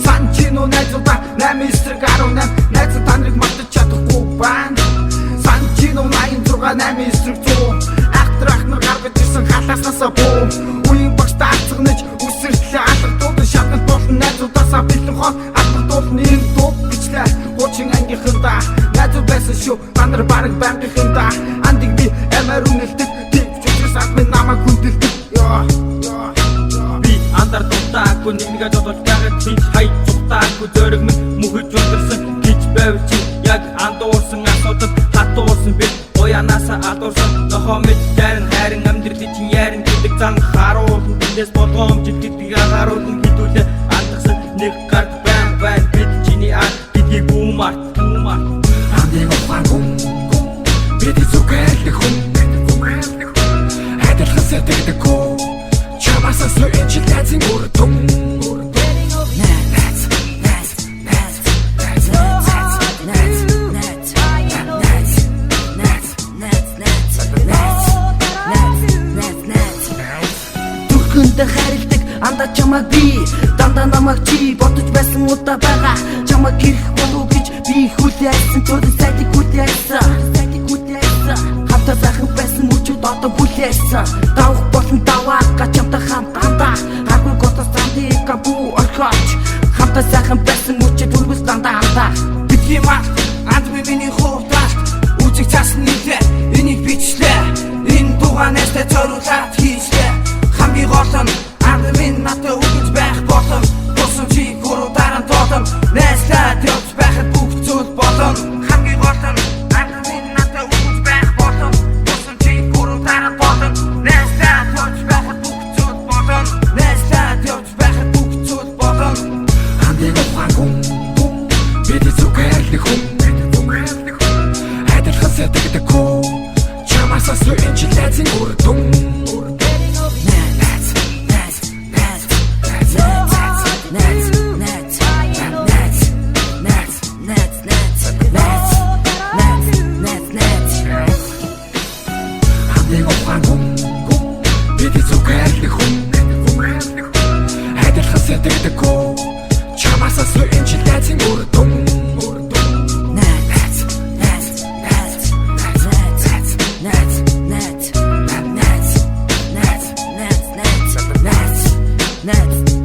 Санчино найзуудаа 8-9-18 найзууд та нарыг мартаж чадахгүй байна. Санчино 86-8-9-100 ахтрах нар гаргаж ирсэн халааснасаа буу. Үеийн багш таацгнаж үсэртлээ алгадууд шатнал болон найзуудаасаа бэлэн хол алгадууд энэ дуу бичлээ гучин ангийнхында найзууд байсан шүү та нар бараг байнгийнхында андиг би амар үнэлдэг тийм чичээс админ намайг хүндэлдэг би андар дутаагүй нэгнийгээ зодолж байгаад би хай цухтаагүй зөрөг минь мөхөж удирсан гэж байв чи яг андуурсан асуудал хатуурсан би уянаасаа алдуурсан нохоо мэд дайран хайран амьдралын чин ярин гэдэг зан харуулсан тэндээс болгоомжид гэдгийг агааруулсан хідүүлээ алдагсан нэг гард байн бид чиний ар гэдгийг гүмарт андиг ухаан бид зүгээрх хүн хайдалхан сэтгдэггүй чамаасаа сүйж лайзын үрдүн харилдаг андаа чамаг би дандаа намайг чи бодож байсан удаа байгаа чамаг ирэх болов гэж би хүлээсэн төдөө сайдыг хүлээсэн хамтаа сайхан байсан мөчүүд одоо хүлээсэн давх болон даваага чамтай хамт андаа агуу готос тандыг кабу орхоч хамтаа сайхан байсан мөчүүд үргэлж дандаа бидний мах анд миний хувьдаа үжиг цаасан нийлээ энийг бичлээ энэ дугаанаас зориулаад хийлээ хамгийн гол нь анд минь надад үгэж байх болон босон чи гурав дараа тоодом найслаад явж байхад бүх зүйл болон хамгийн гол нь анд минь надад үгэж байх болон босон чи гурав дараа тоодом найслаад явж байхад бүх зүйл болон найслаад явж байхад бүх зүйл болон андиг ухаан бид зүгээрх хүн хайдалхан сэтгдэггүй чамаасаа сүйж лайзын үрдүн бид зүгээрх хүн хайдалхан сэтгдэггүй чамаасаа сүйж лайзын үрдүн Nets.